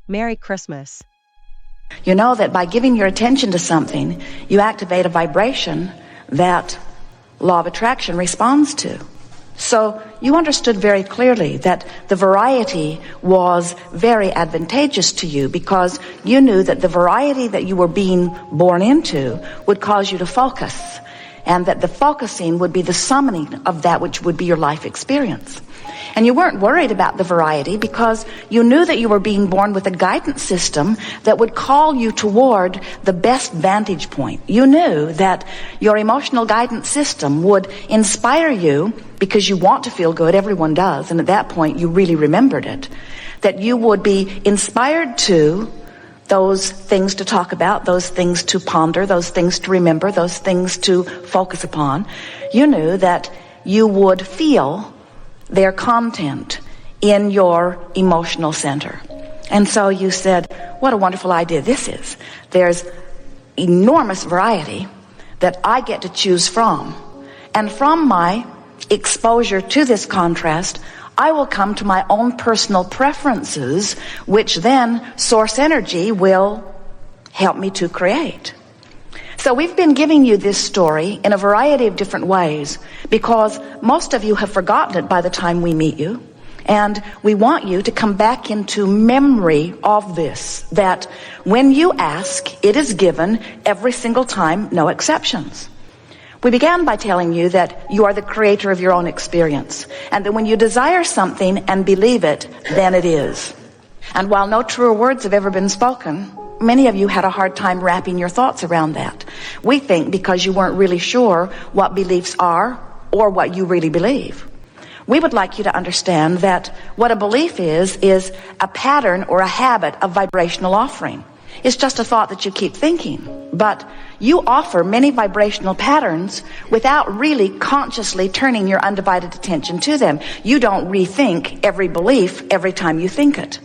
Merry Christmas. You know that by giving your attention to something, you activate a vibration that law of attraction responds to. So you understood very clearly that the variety was very advantageous to you because you knew that the variety that you were being born into would cause you to focus, and that the focusing would be the summoning of that which would be your life experience. And you weren't worried about the variety because you knew that you were being born with a guidance system that would call you toward the best vantage point. You knew that your emotional guidance system would inspire you because you want to feel good. Everyone does. And at that point, you really remembered it. That you would be inspired to those things to talk about, those things to ponder, those things to remember, those things to focus upon. You knew that you would feel their content in your emotional center. And so you said, what a wonderful idea this is. There's enormous variety that I get to choose from. And from my exposure to this contrast, I will come to my own personal preferences, which then source energy will help me to create. So we've been giving you this story in a variety of different ways because most of you have forgotten it by the time we meet you. And we want you to come back into memory of this, that when you ask, it is given every single time, no exceptions. We began by telling you that you are the creator of your own experience, and that when you desire something and believe it, then it is. And while no truer words have ever been spoken, many of you had a hard time wrapping your thoughts around that. We think because you weren't really sure what beliefs are or what you really believe. We would like you to understand that what a belief is a pattern or a habit of vibrational offering. It's just a thought that you keep thinking. But you offer many vibrational patterns without really consciously turning your undivided attention to them. You don't rethink every belief every time you think it.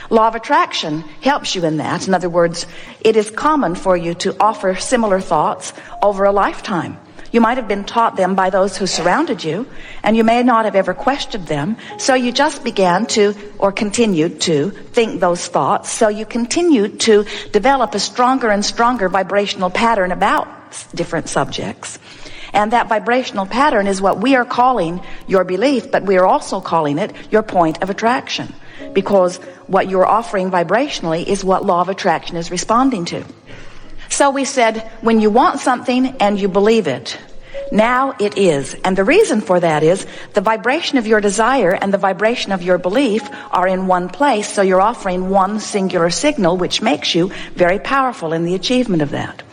Law of attraction helps you in that. In other words, it is common for you to offer similar thoughts over a lifetime. You might have been taught them by those who surrounded you, and you may not have ever questioned them. So you just began to, or continued to, think those thoughts. So you continued to develop a stronger and stronger vibrational pattern about different subjects. And that vibrational pattern is what we are calling your belief, but we are also calling it your point of attraction. Because what you're offering vibrationally is what law of attraction is responding to. So we said, when you want something and you believe it, now it is. And the reason for that is the vibration of your desire and the vibration of your belief are in one place. So you're offering one singular signal, which makes you very powerful in the achievement of that.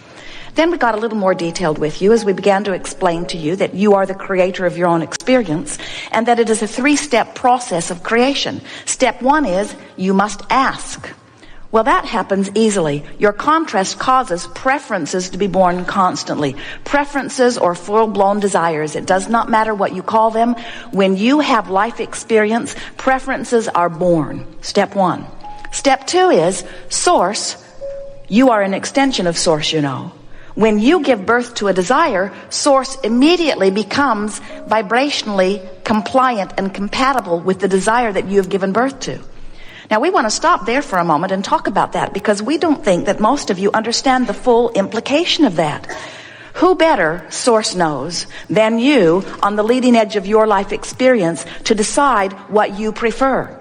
Then we got a little more detailed with you as we began to explain to you that you are the creator of your own experience and that it is a 3-step process of creation. Step 1 is you must ask. Well, that happens easily. Your contrast causes preferences to be born constantly. Preferences or full-blown desires. It does not matter what you call them. When you have life experience, preferences are born. Step 1. Step 2 is source. You are an extension of source, you know. When you give birth to a desire, source immediately becomes vibrationally compliant and compatible with the desire that you have given birth to. Now, we want to stop there for a moment and talk about that because we don't think that most of you understand the full implication of that. Who better, source knows, than you on the leading edge of your life experience to decide what you prefer?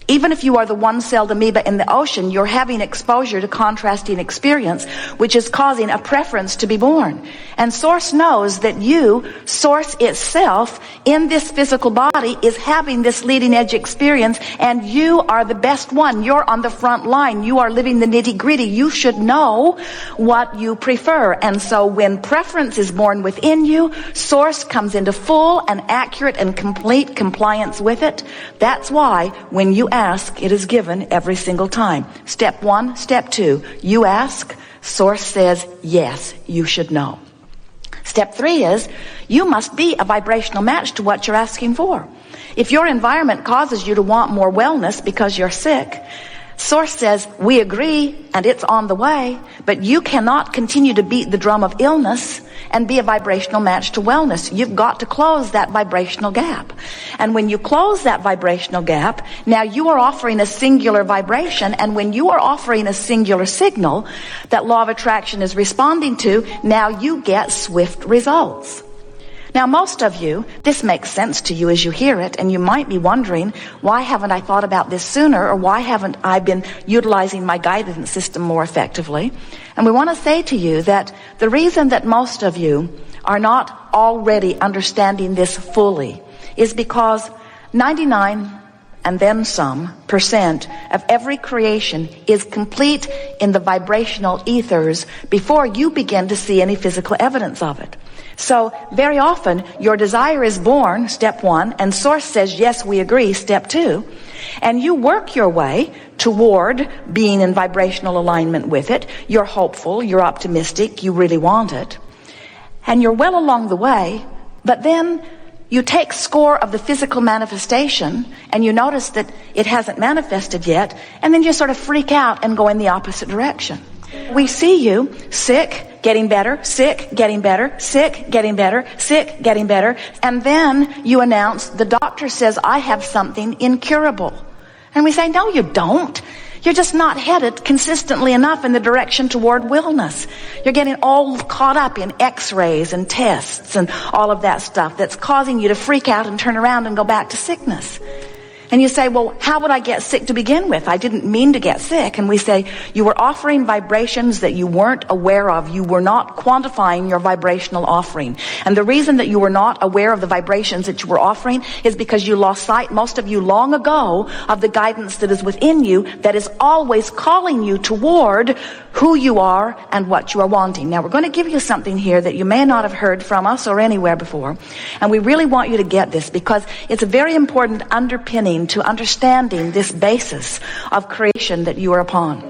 Even if you are the one-celled amoeba in the ocean, you're having exposure to contrasting experience, which is causing a preference to be born. And Source knows that you, Source itself, in this physical body, is having this leading edge experience, and you are the best one. You're on the front line. You are living the nitty-gritty. You should know what you prefer. And so when preference is born within you, Source comes into full and accurate and complete compliance with it. That's why when you ask, it is given every single time. Step 1, step 2, you ask, Source says, yes, you should know. Step 3 is, you must be a vibrational match to what you're asking for. If your environment causes you to want more wellness because you're sick, Source says, we agree, and it's on the way, but you cannot continue to beat the drum of illness and be a vibrational match to wellness. You've got to close that vibrational gap. And when you close that vibrational gap, now you are offering a singular vibration, and when you are offering a singular signal that law of attraction is responding to, now you get swift results. Now, most of you, this makes sense to you as you hear it, and you might be wondering, why haven't I thought about this sooner, or why haven't I been utilizing my guidance system more effectively? And we want to say to you that the reason that most of you are not already understanding this fully is because 99 and then some % of every creation is complete in the vibrational ethers before you begin to see any physical evidence of it. So very often your desire is born, step 1, and source says, yes, we agree, step 2. And you work your way toward being in vibrational alignment with it. You're hopeful, you're optimistic, you really want it. And you're well along the way, but then you take score of the physical manifestation and you notice that it hasn't manifested yet, and then you sort of freak out and go in the opposite direction. We see you sick, getting better, sick, getting better, sick, getting better, sick, getting better, and then you announce, the doctor says, I have something incurable. And we say, no, you don't. You're just not headed consistently enough in the direction toward wellness. You're getting all caught up in x-rays and tests and all of that stuff that's causing you to freak out and turn around and go back to sickness. And you say, well, how would I get sick to begin with? I didn't mean to get sick. And we say, you were offering vibrations that you weren't aware of. You were not quantifying your vibrational offering. And the reason that you were not aware of the vibrations that you were offering is because you lost sight, most of you long ago, of the guidance that is within you that is always calling you toward who you are and what you are wanting. Now, we're going to give you something here that you may not have heard from us or anywhere before. And we really want you to get this because it's a very important underpinning to understanding this basis of creation that you are upon.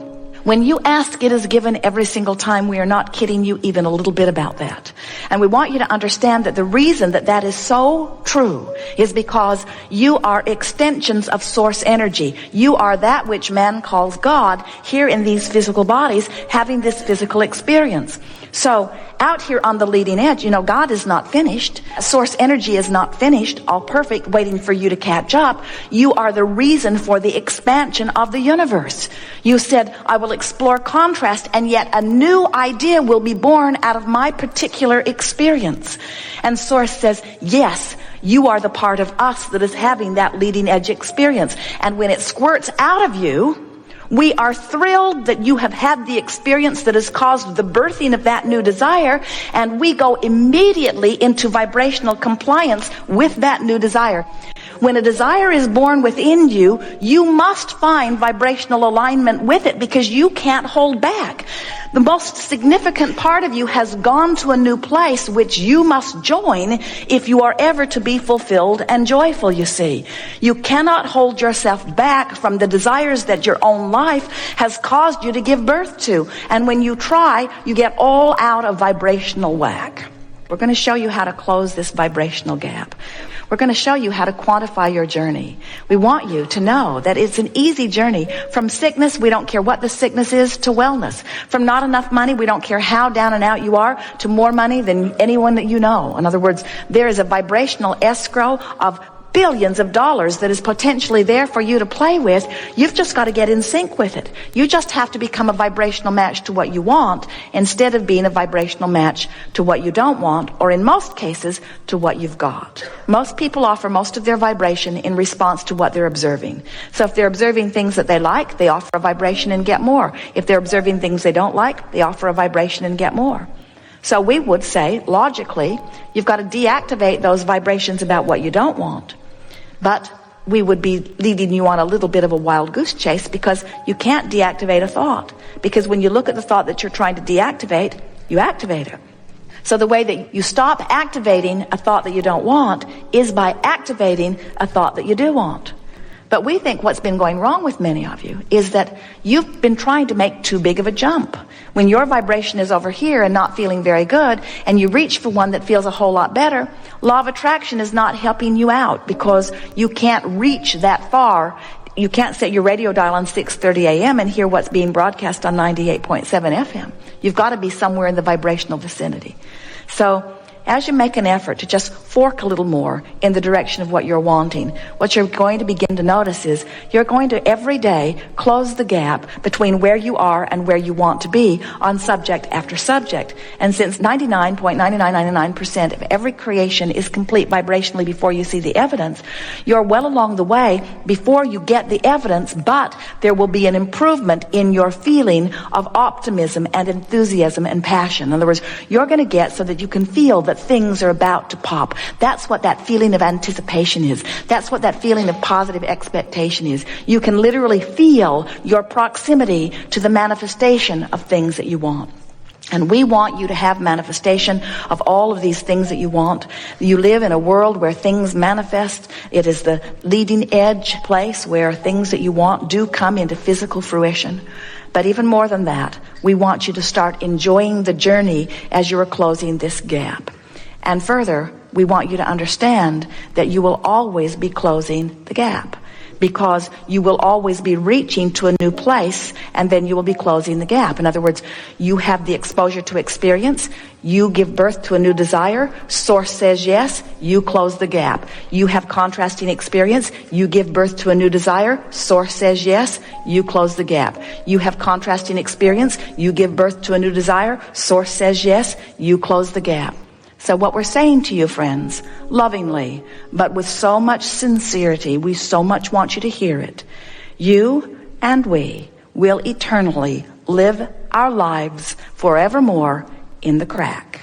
When you ask, it is given every single time. We are not kidding you even a little bit about that. And we want you to understand that the reason that that is so true is because you are extensions of source energy. You are that which man calls God here in these physical bodies, having this physical experience. So out here on the leading edge, God is not finished. Source energy is not finished, all perfect, waiting for you to catch up. You are the reason for the expansion of the universe. You said, I will explore contrast, and yet a new idea will be born out of my particular experience. And Source says, yes, you are the part of us that is having that leading edge experience. And when it squirts out of you, we are thrilled that you have had the experience that has caused the birthing of that new desire, and we go immediately into vibrational compliance with that new desire. When a desire is born within you, you must find vibrational alignment with it because you can't hold back. The most significant part of you has gone to a new place which you must join if you are ever to be fulfilled and joyful, you see. You cannot hold yourself back from the desires that your own life has caused you to give birth to. And when you try, you get all out of vibrational whack. We're going to show you how to close this vibrational gap. We're going to show you how to quantify your journey. We want you to know that it's an easy journey. From sickness, we don't care what the sickness is, to wellness. From not enough money, we don't care how down and out you are, to more money than anyone that you know. In other words, there is a vibrational escrow of billions of dollars that is potentially there for you to play with. You've just got to get in sync with it. You just have to become a vibrational match to what you want instead of being a vibrational match to what you don't want, or in most cases, to what you've got. Most people offer most of their vibration in response to what they're observing. So if they're observing things that they like, they offer a vibration and get more. If they're observing things they don't like, they offer a vibration and get more. So we would say, logically, you've got to deactivate those vibrations about what you don't want. But we would be leading you on a little bit of a wild goose chase because you can't deactivate a thought. Because when you look at the thought that you're trying to deactivate, you activate it. So the way that you stop activating a thought that you don't want is by activating a thought that you do want. But we think what's been going wrong with many of you is that you've been trying to make too big of a jump. When your vibration is over here and not feeling very good, and you reach for one that feels a whole lot better, law of attraction is not helping you out because you can't reach that far You can't set your radio dial on 6:30 a.m. and hear what's being broadcast on 98.7 FM. You've got to be somewhere in the vibrational vicinity. So as you make an effort to just fork a little more in the direction of what you're wanting, what you're going to begin to notice is you're going to every day close the gap between where you are and where you want to be on subject after subject. And since 99.9999% of every creation is complete vibrationally before you see the evidence, you're well along the way before you get the evidence, but there will be an improvement in your feeling of optimism and enthusiasm and passion. In other words, you're going to get so that you can feel that things are about to pop. That's what that feeling of anticipation is. That's what that feeling of positive expectation is. You can literally feel your proximity to the manifestation of things that you want. And we want you to have manifestation of all of these things that you want. You live in a world where things manifest. It is the leading edge place where things that you want do come into physical fruition. But even more than that, we want you to start enjoying the journey as you are closing this gap. And further, we want you to understand that you will always be closing the gap, because you will always be reaching to a new place, and then you will be closing the gap. In other words, you have the exposure to experience, you give birth to a new desire, source says yes, you close the gap. You have contrasting experience, you give birth to a new desire, source says yes, you close the gap. You have contrasting experience, you give birth to a new desire, source says yes, you close the gap. So what we're saying to you, friends, lovingly, but with so much sincerity, we so much want you to hear it. You and we will eternally live our lives forevermore in the crack.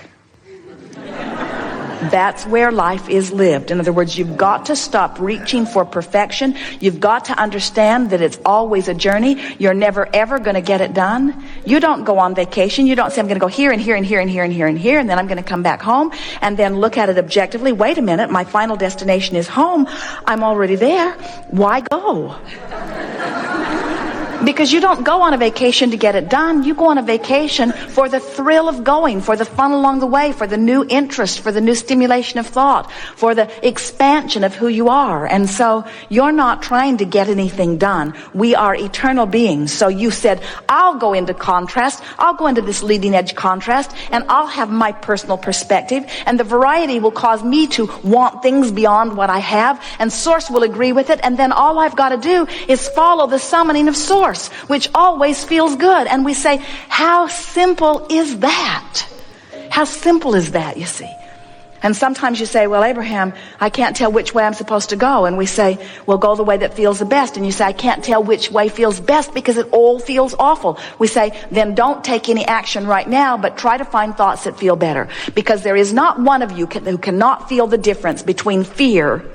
That's where life is lived. In other words, you've got to stop reaching for perfection. You've got to understand that it's always a journey. You're never ever going to get it done. You don't go on vacation. You don't say, I'm going to go here and here and here and here and here and here, and then I'm going to come back home and then look at it objectively. Wait a minute, my final destination is home. I'm already there. Why go? Because you don't go on a vacation to get it done. You go on a vacation for the thrill of going, for the fun along the way, for the new interest, for the new stimulation of thought, for the expansion of who you are. And so you're not trying to get anything done. We are eternal beings. So you said, I'll go into contrast. I'll go into this leading edge contrast, and I'll have my personal perspective. And the variety will cause me to want things beyond what I have. And Source will agree with it. And then all I've got to do is follow the summoning of Source, which always feels good. And we say, how simple is that? How simple is that, you see? And sometimes you say, well, Abraham, I can't tell which way I'm supposed to go. And we say, well, go the way that feels the best. And you say, I can't tell which way feels best because it all feels awful. We say, then don't take any action right now, but try to find thoughts that feel better. Because there is not one of you who cannot feel the difference between fear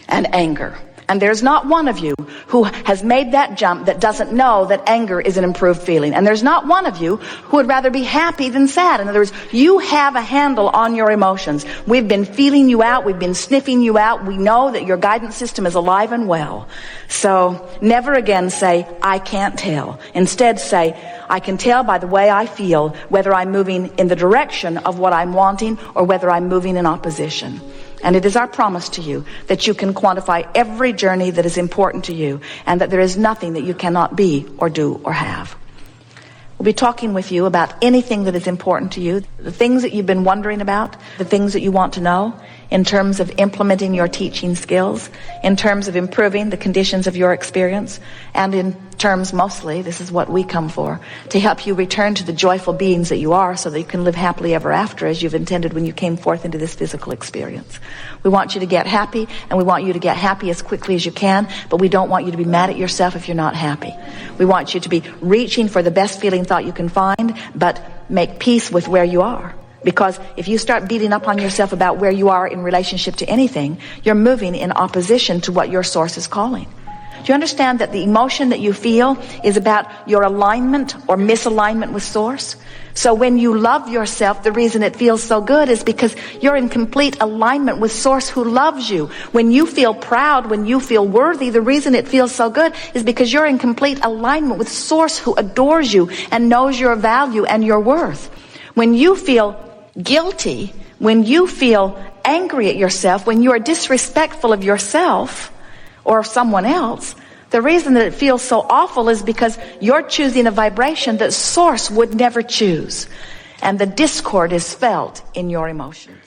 and anger. And there's not one of you who has made that jump that doesn't know that anger is an improved feeling. And there's not one of you who would rather be happy than sad. In other words, you have a handle on your emotions. We've been feeling you out. We've been sniffing you out. We know that your guidance system is alive and well. So never again say, I can't tell. Instead say, I can tell by the way I feel whether I'm moving in the direction of what I'm wanting or whether I'm moving in opposition. And it is our promise to you that you can quantify every journey that is important to you, and that there is nothing that you cannot be or do or have. We'll be talking with you about anything that is important to you, the things that you've been wondering about, the things that you want to know, in terms of implementing your teaching skills, in terms of improving the conditions of your experience, and in terms mostly, this is what we come for, to help you return to the joyful beings that you are so that you can live happily ever after as you've intended when you came forth into this physical experience. We want you to get happy, and we want you to get happy as quickly as you can, but we don't want you to be mad at yourself if you're not happy. We want you to be reaching for the best feeling thought you can find, but make peace with where you are. Because if you start beating up on yourself about where you are in relationship to anything, you're moving in opposition to what your source is calling. Do you understand that the emotion that you feel is about your alignment or misalignment with source? So when you love yourself, the reason it feels so good is because you're in complete alignment with source who loves you. When you feel proud, when you feel worthy, the reason it feels so good is because you're in complete alignment with source who adores you and knows your value and your worth. When you feel guilty, when you feel angry at yourself, when you are disrespectful of yourself or of someone else, The reason that it feels so awful is because you're choosing a vibration that Source would never choose. And the discord is felt in your emotions.